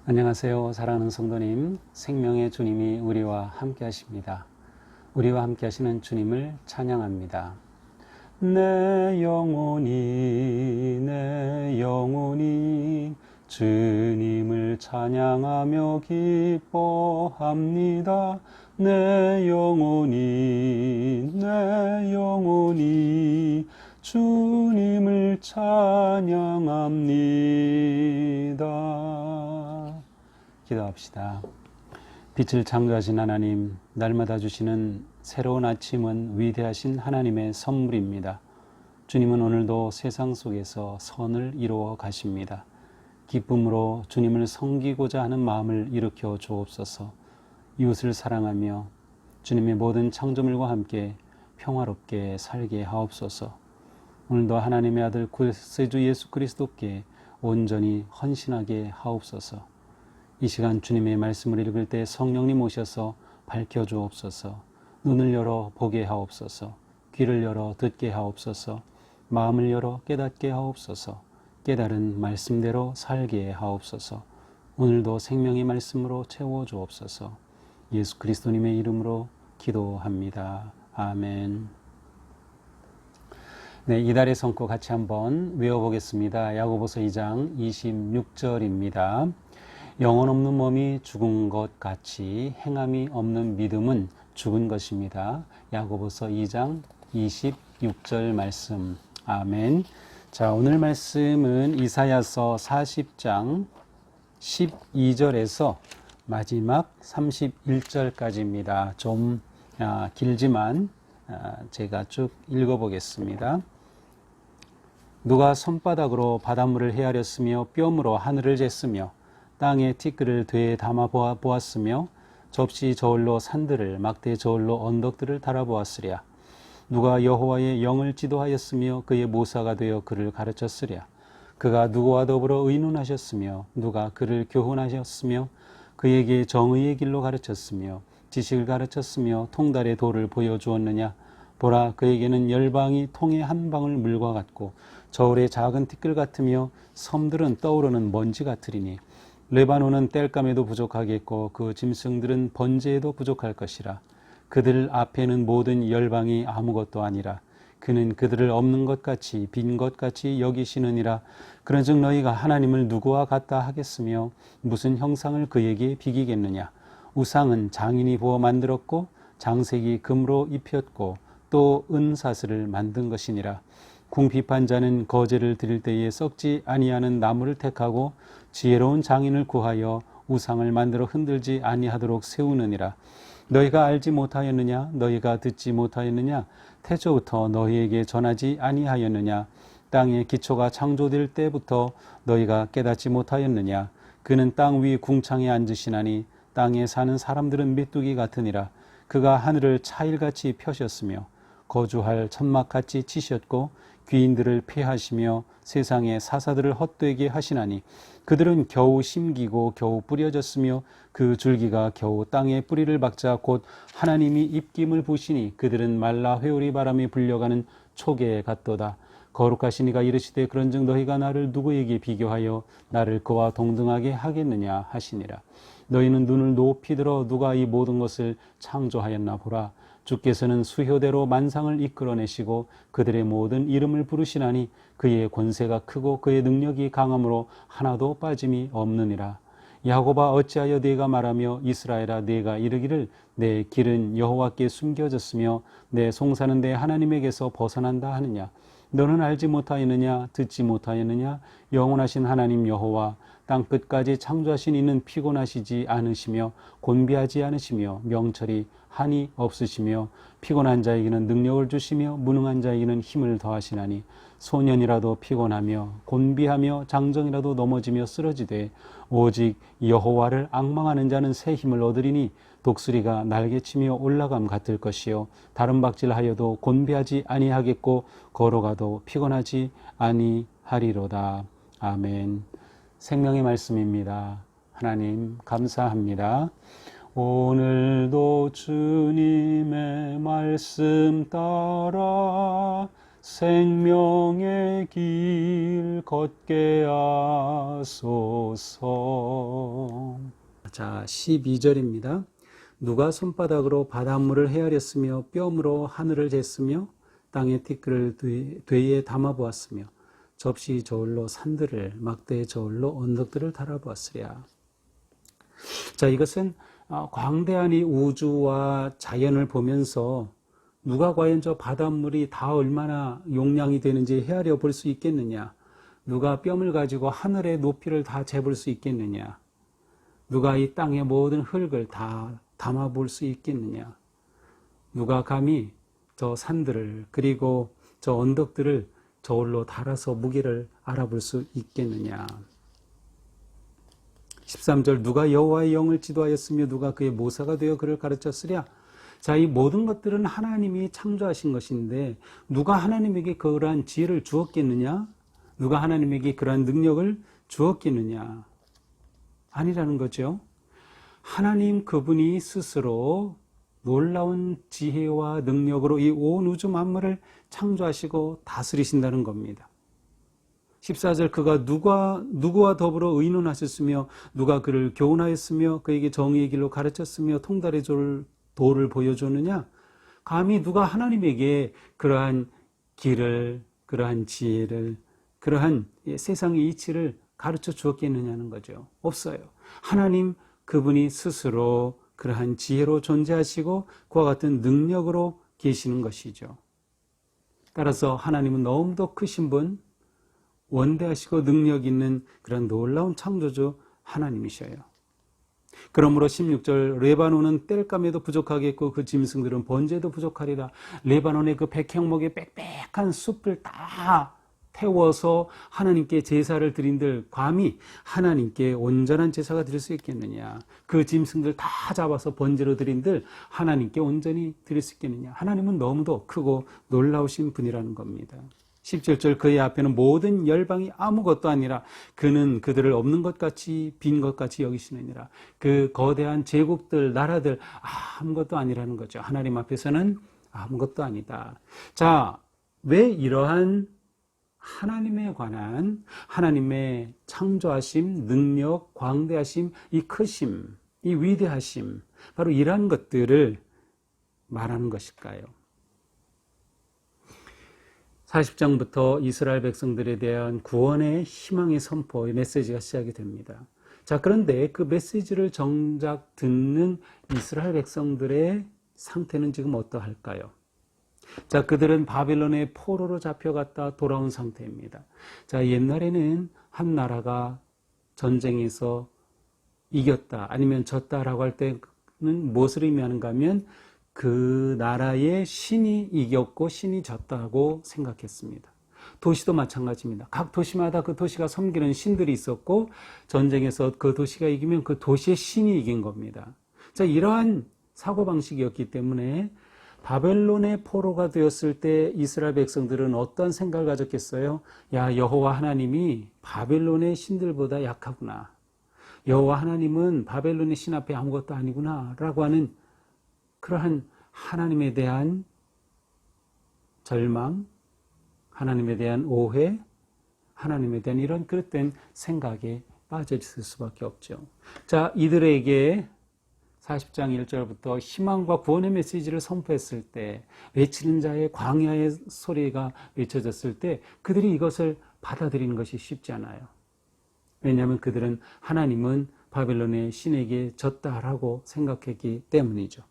안녕하세요. 사랑하는 성도님, 생명의 주님이 우리와 함께 하십니다. 우리와 함께 하시는 주님을 찬양합니다. 내 영혼이 주님을 찬양하며 기뻐합니다. 내 영혼이 주님을 찬양합니다. 기도합시다. 빛을 창조하신 하나님, 날마다 주시는 새로운 아침은 위대하신 하나님의 선물입니다. 주님은 오늘도 세상 속에서 선을 이루어 가십니다. 기쁨으로 주님을 섬기고자 하는 마음을 일으켜 주옵소서. 이웃을 사랑하며 주님의 모든 창조물과 함께 평화롭게 살게 하옵소서. 오늘도 하나님의 아들 구세주 예수 그리스도께 온전히 헌신하게 하옵소서. 이 시간 주님의 말씀을 읽을 때 성령님 오셔서 밝혀주옵소서. 눈을 열어 보게 하옵소서. 귀를 열어 듣게 하옵소서. 마음을 열어 깨닫게 하옵소서. 깨달은 말씀대로 살게 하옵소서. 오늘도 생명의 말씀으로 채워주옵소서. 예수 그리스도님의 이름으로 기도합니다. 아멘. 네, 이달의 성구 같이 한번 외워보겠습니다. 야고보서 2장 26절입니다. 영혼 없는 몸이 죽은 것 같이 행함이 없는 믿음은 죽은 것입니다. 야고보서 2장 26절 말씀. 아멘. 자, 오늘 말씀은 이사야서 40장 12절에서 마지막 31절까지입니다. 좀 길지만 제가 쭉 읽어보겠습니다. 누가 손바닥으로 바닷물을 헤아렸으며 뼘으로 하늘을 쟀으며 땅에 티끌을 되에 담아 보았으며 접시 저울로 산들을 막대 저울로 언덕들을 달아보았으랴. 누가 여호와의 영을 지도하였으며 그의 모사가 되어 그를 가르쳤으랴. 그가 누구와 더불어 의논하셨으며 누가 그를 교훈하셨으며 그에게 정의의 길로 가르쳤으며 지식을 가르쳤으며 통달의 도를 보여주었느냐. 보라, 그에게는 열방이 통의 한 방울 물과 같고 저울의 작은 티끌 같으며 섬들은 떠오르는 먼지 같으리니 레바논은 땔감에도 부족하겠고 그 짐승들은 번제에도 부족할 것이라. 그들 앞에는 모든 열방이 아무것도 아니라 그는 그들을 없는 것 같이 빈 것 같이 여기시느니라. 그런즉 너희가 하나님을 누구와 같다 하겠으며 무슨 형상을 그에게 비기겠느냐. 우상은 장인이 부어 만들었고 장색이 금으로 입혔고 또 은사슬을 만든 것이니라. 궁핍한 자는 거제를 드릴 때에 썩지 아니하는 나무를 택하고 지혜로운 장인을 구하여 우상을 만들어 흔들지 아니하도록 세우느니라. 너희가 알지 못하였느냐? 너희가 듣지 못하였느냐? 태초부터 너희에게 전하지 아니하였느냐? 땅의 기초가 창조될 때부터 너희가 깨닫지 못하였느냐? 그는 땅 위 궁창에 앉으시나니 땅에 사는 사람들은 메뚜기 같으니라. 그가 하늘을 차일같이 펴셨으며 거주할 천막같이 치셨고 귀인들을 폐하시며 세상의 사사들을 헛되게 하시나니 그들은 겨우 심기고 겨우 뿌려졌으며 그 줄기가 겨우 땅에 뿌리를 박자 곧 하나님이 입김을 부시니 그들은 말라 회오리 바람에 불려가는 촉에 같도다. 거룩하신 이가 이르시되 그런즉 너희가 나를 누구에게 비교하여 나를 그와 동등하게 하겠느냐 하시니라. 너희는 눈을 높이 들어 누가 이 모든 것을 창조하였나 보라. 주께서는 수효대로 만상을 이끌어내시고 그들의 모든 이름을 부르시나니 그의 권세가 크고 그의 능력이 강함으로 하나도 빠짐이 없느니라. 야곱아, 어찌하여 네가 말하며 이스라엘아, 네가 이르기를 내 길은 여호와께 숨겨졌으며 내 송사는 내 하나님에게서 벗어난다 하느냐. 너는 알지 못하였느냐? 듣지 못하였느냐? 영원하신 하나님 여호와 땅 끝까지 창조하신 이는 피곤하시지 않으시며 곤비하지 않으시며 명철이 한이 없으시며 피곤한 자에게는 능력을 주시며 무능한 자에게는 힘을 더하시나니 소년이라도 피곤하며 곤비하며 장정이라도 넘어지며 쓰러지되 오직 여호와를 앙망하는 자는 새 힘을 얻으리니 독수리가 날개치며 올라감 같을 것이요 다른 박질하여도 곤비하지 아니하겠고 걸어가도 피곤하지 아니하리로다. 아멘. 생명의 말씀입니다. 하나님 감사합니다. 오늘도 주님의 말씀 따라 생명의 길 걷게 하소서. 자, 12절입니다. 누가 손바닥으로 바닷물을 헤아렸으며 뼘으로 하늘을 쟀으며 땅의 티끌을 되에 담아보았으며 접시 저울로 산들을 막대의 저울로 언덕들을 달아보았으랴. 자, 이것은 광대한 이 우주와 자연을 보면서 누가 과연 저 바닷물이 다 얼마나 용량이 되는지 헤아려 볼 수 있겠느냐? 누가 뼘을 가지고 하늘의 높이를 다 재볼 수 있겠느냐? 누가 이 땅의 모든 흙을 다 담아 볼 수 있겠느냐? 누가 감히 저 산들을 그리고 저 언덕들을 저울로 달아서 무게를 알아볼 수 있겠느냐? 13절 누가 여호와의 영을 지도하였으며 누가 그의 모사가 되어 그를 가르쳤으랴. 자, 이 모든 것들은 하나님이 창조하신 것인데 누가 하나님에게 그러한 지혜를 주었겠느냐? 누가 하나님에게 그러한 능력을 주었겠느냐? 아니라는 거죠. 하나님 그분이 스스로 놀라운 지혜와 능력으로 이 온 우주 만물을 창조하시고 다스리신다는 겁니다. 14절 그가 누구와 더불어 의논하셨으며 누가 그를 교훈하였으며 그에게 정의의 길로 가르쳤으며 통달의 도를 보여주느냐? 감히 누가 하나님에게 그러한 길을, 그러한 지혜를, 그러한 세상의 이치를 가르쳐 주었겠느냐는 거죠. 없어요. 하나님 그분이 스스로 그러한 지혜로 존재하시고 그와 같은 능력으로 계시는 것이죠. 따라서 하나님은 너무도 크신 분, 원대하시고 능력 있는 그런 놀라운 창조주 하나님이셔요. 그러므로 16절 레바논은 땔감에도 부족하겠고 그 짐승들은 번제에도 부족하리라. 레바논의 그 백향목의 빽빽한 숲을 다 태워서 하나님께 제사를 드린들 감히 하나님께 온전한 제사가 드릴 수 있겠느냐? 그 짐승들 다 잡아서 번제로 드린들 하나님께 온전히 드릴 수 있겠느냐? 하나님은 너무도 크고 놀라우신 분이라는 겁니다. 17절 그의 앞에는 모든 열방이 아무것도 아니라 그는 그들을 없는 것 같이 빈 것 같이 여기시느니라. 그 거대한 제국들 나라들 아무것도 아니라는 거죠. 하나님 앞에서는 아무것도 아니다. 자, 왜 이러한 하나님에 관한 하나님의 창조하심, 능력, 광대하심, 이 크심, 이 위대하심, 바로 이러한 것들을 말하는 것일까요? 40장부터 이스라엘 백성들에 대한 구원의 희망의 선포의 메시지가 시작이 됩니다. 자, 그런데 그 메시지를 정작 듣는 이스라엘 백성들의 상태는 지금 어떠할까요? 자, 그들은 바벨론의 포로로 잡혀갔다 돌아온 상태입니다. 자, 옛날에는 한 나라가 전쟁에서 이겼다 아니면 졌다라고 할 때는 무엇을 의미하는가 하면 그 나라의 신이 이겼고 신이 졌다고 생각했습니다. 도시도 마찬가지입니다. 각 도시마다 그 도시가 섬기는 신들이 있었고 전쟁에서 그 도시가 이기면 그 도시의 신이 이긴 겁니다. 자, 이러한 사고방식이었기 때문에 바벨론의 포로가 되었을 때 이스라엘 백성들은 어떤 생각을 가졌겠어요? 야, 여호와 하나님이 바벨론의 신들보다 약하구나. 여호와 하나님은 바벨론의 신 앞에 아무것도 아니구나 라고 하는 그러한 하나님에 대한 절망, 하나님에 대한 오해, 하나님에 대한 이런 그릇된 생각에 빠져있을 수밖에 없죠. 자, 이들에게 40장 1절부터 희망과 구원의 메시지를 선포했을 때, 외치는 자의 광야의 소리가 외쳐졌을 때 그들이 이것을 받아들이는 것이 쉽지 않아요. 왜냐하면 그들은 하나님은 바벨론의 신에게 졌다라고 생각했기 때문이죠.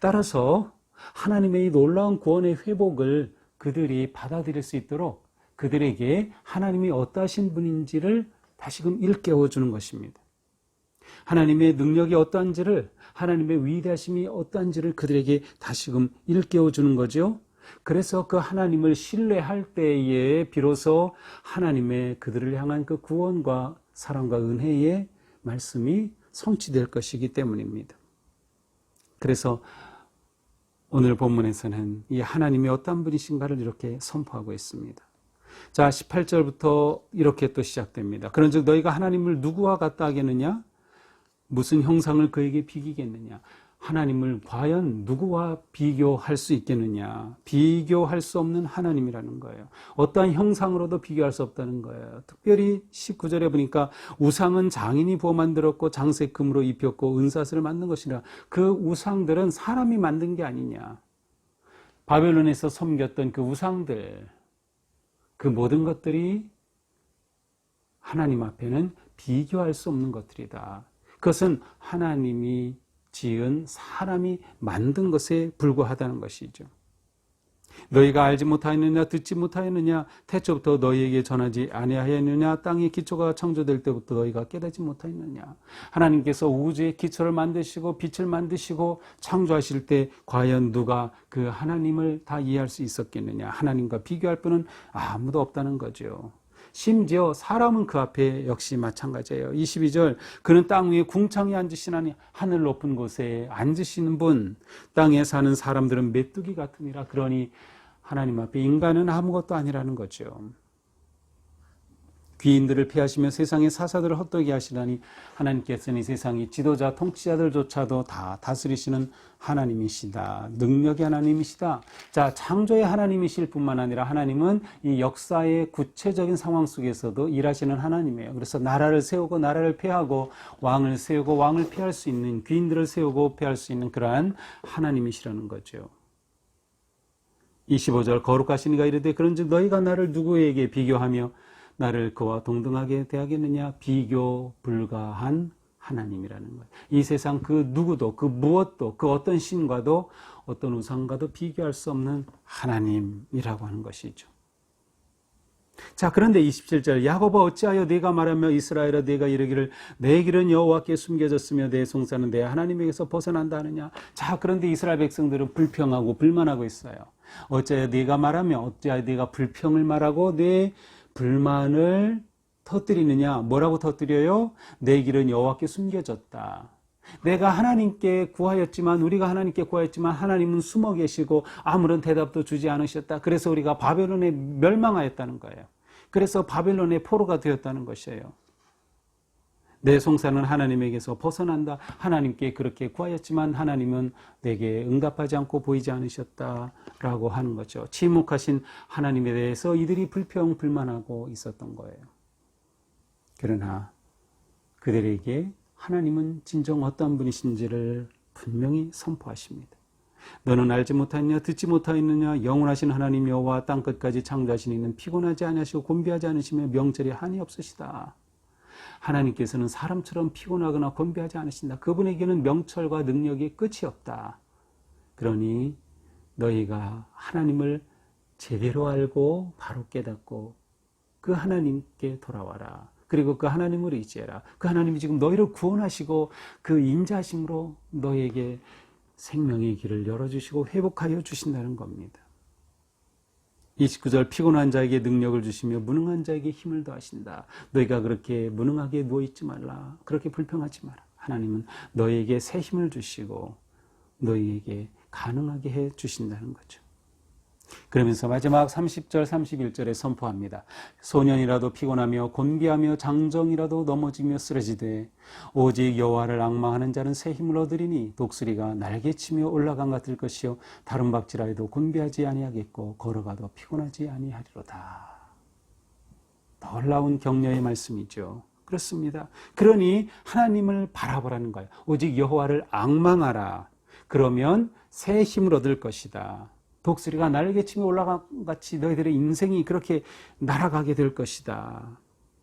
따라서 하나님의 이 놀라운 구원의 회복을 그들이 받아들일 수 있도록 그들에게 하나님이 어떠하신 분인지를 다시금 일깨워 주는 것입니다. 하나님의 능력이 어떠한지를, 하나님의 위대하심이 어떠한지를 그들에게 다시금 일깨워 주는 거죠. 그래서 그 하나님을 신뢰할 때에 비로소 하나님의 그들을 향한 그 구원과 사랑과 은혜의 말씀이 성취될 것이기 때문입니다. 그래서 오늘 본문에서는 이 하나님이 어떤 분이신가를 이렇게 선포하고 있습니다. 자, 18절부터 이렇게 또 시작됩니다. 그런즉 너희가 하나님을 누구와 같다 하겠느냐? 무슨 형상을 그에게 비기겠느냐? 하나님을 과연 누구와 비교할 수 있겠느냐? 비교할 수 없는 하나님이라는 거예요. 어떠한 형상으로도 비교할 수 없다는 거예요. 특별히 19절에 보니까 우상은 장인이 부어 만들었고 장색 금으로 입혔고 은사슬을 만든 것이라. 그 우상들은 사람이 만든 게 아니냐. 바벨론에서 섬겼던 그 우상들, 그 모든 것들이 하나님 앞에는 비교할 수 없는 것들이다. 그것은 하나님이 지은 사람이 만든 것에 불과하다는 것이죠. 너희가 알지 못하였느냐 듣지 못하였느냐 태초부터 너희에게 전하지 아니하였느냐 땅의 기초가 창조될 때부터 너희가 깨닫지 못하였느냐. 하나님께서 우주의 기초를 만드시고 빛을 만드시고 창조하실 때 과연 누가 그 하나님을 다 이해할 수 있었겠느냐. 하나님과 비교할 분은 아무도 없다는 거죠. 심지어 사람은 그 앞에 역시 마찬가지예요. 22절 그는 땅 위에 궁창에 앉으시나니 하늘 높은 곳에 앉으시는 분, 땅에 사는 사람들은 메뚜기 같으니라. 그러니 하나님 앞에 인간은 아무것도 아니라는 거죠. 귀인들을 피하시며 세상의 사사들을 헛되게 하시다니 하나님께서는 이 세상의 지도자 통치자들조차도 다 다스리시는 하나님이시다. 능력의 하나님이시다. 자, 창조의 하나님이실 뿐만 아니라 하나님은 이 역사의 구체적인 상황 속에서도 일하시는 하나님이에요. 그래서 나라를 세우고 나라를 폐하고 왕을 세우고 왕을 폐할 수 있는, 귀인들을 세우고 폐할 수 있는 그러한 하나님이시라는 거죠. 25절 거룩하신 이가 이르되 그런즉 너희가 나를 누구에게 비교하며 나를 그와 동등하게 대하겠느냐. 비교 불가한 하나님이라는 거예요. 이 세상 그 누구도 그 무엇도 그 어떤 신과도 어떤 우상과도 비교할 수 없는 하나님이라고 하는 것이죠. 자, 그런데 27절 야곱아 어찌하여 네가 말하며 이스라엘아 네가 이르기를 내 길은 여호와께 숨겨졌으며 내 송사는 내 하나님에게서 벗어난다 하느냐. 자, 그런데 이스라엘 백성들은 불평하고 불만하고 있어요. 어찌하여 네가 말하며 어찌하여 네가 불평을 말하고 내 불만을 터뜨리느냐. 뭐라고 터뜨려요? 내 길은 여호와께 숨겨졌다. 내가 하나님께 구하였지만 우리가 하나님께 구하였지만 하나님은 숨어 계시고 아무런 대답도 주지 않으셨다. 그래서 우리가 바벨론에 멸망하였다는 거예요. 그래서 바벨론의 포로가 되었다는 것이에요. 내 송사는 하나님에게서 벗어난다. 하나님께 그렇게 구하였지만 하나님은 내게 응답하지 않고 보이지 않으셨다라고 하는 거죠. 침묵하신 하나님에 대해서 이들이 불평불만하고 있었던 거예요. 그러나 그들에게 하나님은 진정 어떤 분이신지를 분명히 선포하십니다. 너는 알지 못하였느냐 듣지 못하였느냐 영원하신 하나님 여호와 땅끝까지 창조하신 이는 피곤하지 아니하시고 곤비하지 않으시며 명철이 한이 없으시다. 하나님께서는 사람처럼 피곤하거나 곤비하지 않으신다. 그분에게는 명철과 능력이 끝이 없다. 그러니 너희가 하나님을 제대로 알고 바로 깨닫고 그 하나님께 돌아와라. 그리고 그 하나님을 의지해라. 그 하나님이 지금 너희를 구원하시고 그 인자하심으로 너희에게 생명의 길을 열어주시고 회복하여 주신다는 겁니다. 29절 피곤한 자에게 능력을 주시며 무능한 자에게 힘을 더하신다. 너희가 그렇게 무능하게 누워있지 말라. 그렇게 불평하지 마라. 하나님은 너희에게 새 힘을 주시고 너희에게 가능하게 해 주신다는 거죠. 그러면서 마지막 30절 31절에 선포합니다. 소년이라도 피곤하며 곤비하며 장정이라도 넘어지며 쓰러지되 오직 여호와를 앙망하는 자는 새 힘을 얻으리니 독수리가 날개치며 올라간 같을 것이요 다른 박질하여도 곤비하지 아니하겠고 걸어가도 피곤하지 아니하리로다. 놀라운 격려의 말씀이죠. 그렇습니다. 그러니 하나님을 바라보라는 거예요. 오직 여호와를 앙망하라. 그러면 새 힘을 얻을 것이다. 독수리가 날개치며 올라간 같이 너희들의 인생이 그렇게 날아가게 될 것이다.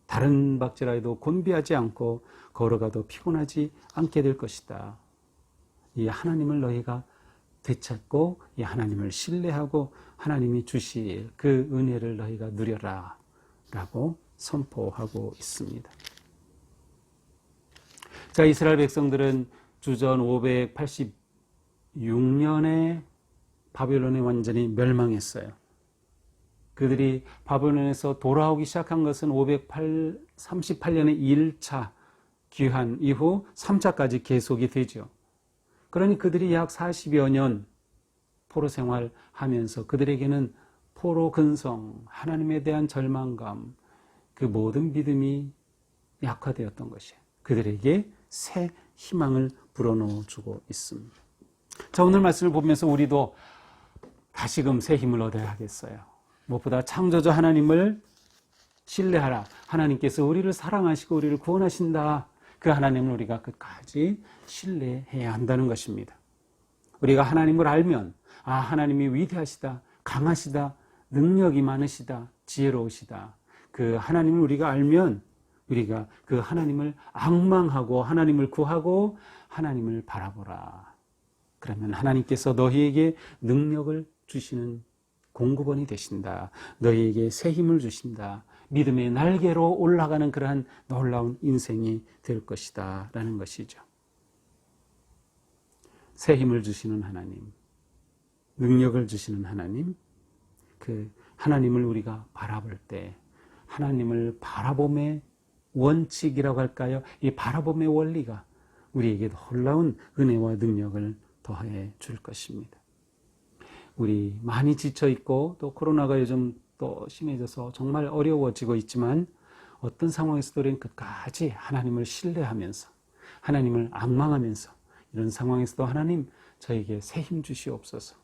다른 박질하여도 곤비하지 않고 걸어가도 피곤하지 않게 될 것이다. 이 하나님을 너희가 되찾고 이 하나님을 신뢰하고 하나님이 주실 그 은혜를 너희가 누려라 라고 선포하고 있습니다. 자, 이스라엘 백성들은 주전 586년에 바벨론에 완전히 멸망했어요. 그들이 바벨론에서 돌아오기 시작한 것은 538년의 1차 귀환 이후 3차까지 계속이 되죠. 그러니 그들이 약 40여 년 포로 생활하면서 그들에게는 포로 근성, 하나님에 대한 절망감, 그 모든 믿음이 약화되었던 것이에요. 그들에게 새 희망을 불어넣어 주고 있습니다. 자, 오늘 말씀을 보면서 우리도 다시금 새 힘을 얻어야 하겠어요. 무엇보다 창조주 하나님을 신뢰하라. 하나님께서 우리를 사랑하시고 우리를 구원하신다. 그 하나님을 우리가 끝까지 신뢰해야 한다는 것입니다. 우리가 하나님을 알면 하나님이 위대하시다, 강하시다, 능력이 많으시다, 지혜로우시다. 그 하나님을 우리가 알면 우리가 그 하나님을 앙망하고 하나님을 구하고 하나님을 바라보라. 그러면 하나님께서 너희에게 능력을 주시는 공급원이 되신다. 너희에게 새 힘을 주신다. 믿음의 날개로 올라가는 그러한 놀라운 인생이 될 것이다 라는 것이죠. 새 힘을 주시는 하나님, 능력을 주시는 하나님, 그 하나님을 우리가 바라볼 때 하나님을 바라봄의 원칙이라고 할까요? 이 바라봄의 원리가 우리에게 놀라운 은혜와 능력을 더해 줄 것입니다. 우리 많이 지쳐 있고 또 코로나가 요즘 또 심해져서 정말 어려워지고 있지만 어떤 상황에서도 우리는 끝까지 하나님을 신뢰하면서 하나님을 앙망하면서 이런 상황에서도 하나님 저에게 새 힘 주시옵소서,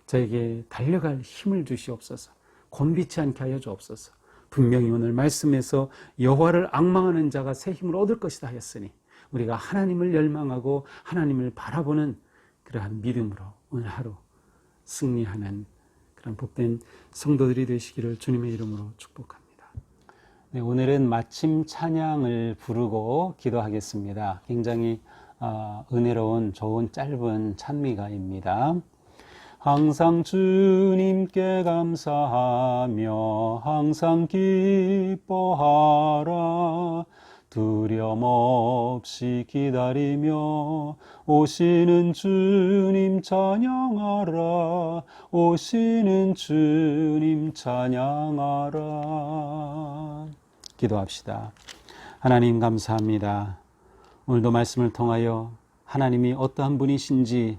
저에게 달려갈 힘을 주시옵소서, 곤비치 않게 하여 주옵소서. 분명히 오늘 말씀에서 여호와를 앙망하는 자가 새 힘을 얻을 것이다 하였으니 우리가 하나님을 열망하고 하나님을 바라보는 그러한 믿음으로 오늘 하루 승리하는 그런 복된 성도들이 되시기를 주님의 이름으로 축복합니다. 네, 오늘은 마침 찬양을 부르고 기도하겠습니다. 굉장히 은혜로운 좋은 짧은 찬미가입니다. 항상 주님께 감사하며 항상 기뻐하라. 두려움 없이 기다리며 오시는 주님 찬양하라. 오시는 주님 찬양하라. 기도합시다. 하나님 감사합니다. 오늘도 말씀을 통하여 하나님이 어떠한 분이신지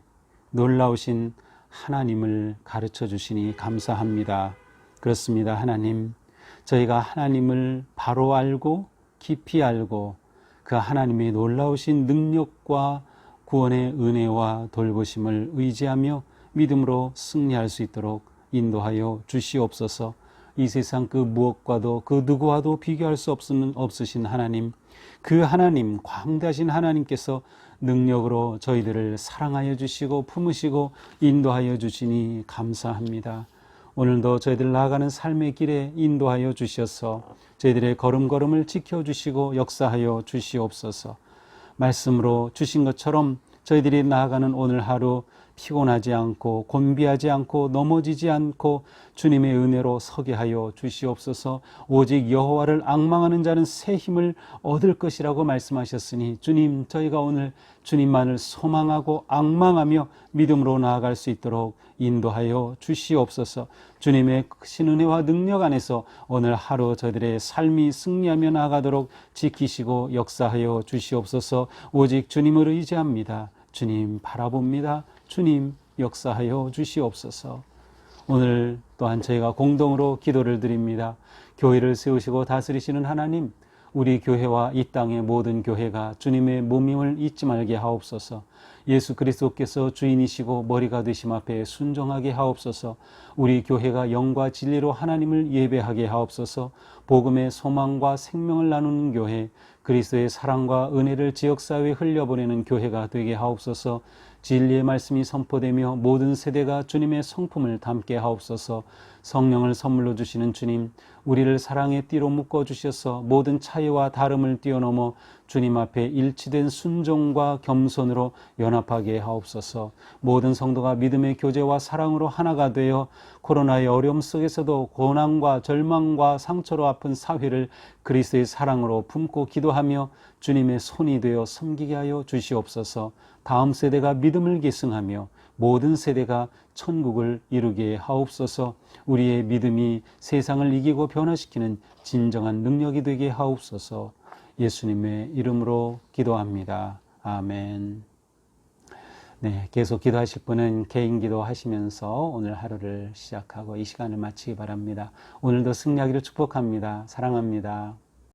놀라우신 하나님을 가르쳐 주시니 감사합니다. 그렇습니다. 하나님, 저희가 하나님을 바로 알고 깊이 알고 그 하나님의 놀라우신 능력과 구원의 은혜와 돌보심을 의지하며 믿음으로 승리할 수 있도록 인도하여 주시옵소서. 이 세상 그 무엇과도 그 누구와도 비교할 수 없으신 하나님, 그 하나님, 광대하신 하나님께서 능력으로 저희들을 사랑하여 주시고 품으시고 인도하여 주시니 감사합니다. 오늘도 저희들 나아가는 삶의 길에 인도하여 주셔서 저희들의 걸음걸음을 지켜주시고 역사하여 주시옵소서. 말씀으로 주신 것처럼 저희들이 나아가는 오늘 하루 피곤하지 않고 곤비하지 않고 넘어지지 않고 주님의 은혜로 서게 하여 주시옵소서. 오직 여호와를 앙망하는 자는 새 힘을 얻을 것이라고 말씀하셨으니 주님, 저희가 오늘 주님만을 소망하고 앙망하며 믿음으로 나아갈 수 있도록 인도하여 주시옵소서. 주님의 크신 은혜와 능력 안에서 오늘 하루 저희들의 삶이 승리하며 나아가도록 지키시고 역사하여 주시옵소서. 오직 주님을 의지합니다. 주님 바라봅니다. 주님 역사하여 주시옵소서. 오늘 또한 저희가 공동으로 기도를 드립니다. 교회를 세우시고 다스리시는 하나님, 우리 교회와 이 땅의 모든 교회가 주님의 몸임을 잊지 말게 하옵소서. 예수 그리스도께서 주인이시고 머리가 되심 앞에 순종하게 하옵소서. 우리 교회가 영과 진리로 하나님을 예배하게 하옵소서. 복음의 소망과 생명을 나누는 교회, 그리스도의 사랑과 은혜를 지역사회에 흘려보내는 교회가 되게 하옵소서. 진리의 말씀이 선포되며 모든 세대가 주님의 성품을 담게 하옵소서. 성령을 선물로 주시는 주님, 우리를 사랑의 띠로 묶어주셔서 모든 차이와 다름을 뛰어넘어 주님 앞에 일치된 순종과 겸손으로 연합하게 하옵소서. 모든 성도가 믿음의 교제와 사랑으로 하나가 되어 코로나의 어려움 속에서도 고난과 절망과 상처로 아픈 사회를 그리스도의 사랑으로 품고 기도하며 주님의 손이 되어 섬기게 하여 주시옵소서. 다음 세대가 믿음을 계승하며 모든 세대가 천국을 이루게 하옵소서. 우리의 믿음이 세상을 이기고 변화시키는 진정한 능력이 되게 하옵소서. 예수님의 이름으로 기도합니다. 아멘. 네, 계속 기도하실 분은 개인 기도하시면서 오늘 하루를 시작하고 이 시간을 마치기 바랍니다. 오늘도 승리하기를 축복합니다. 사랑합니다.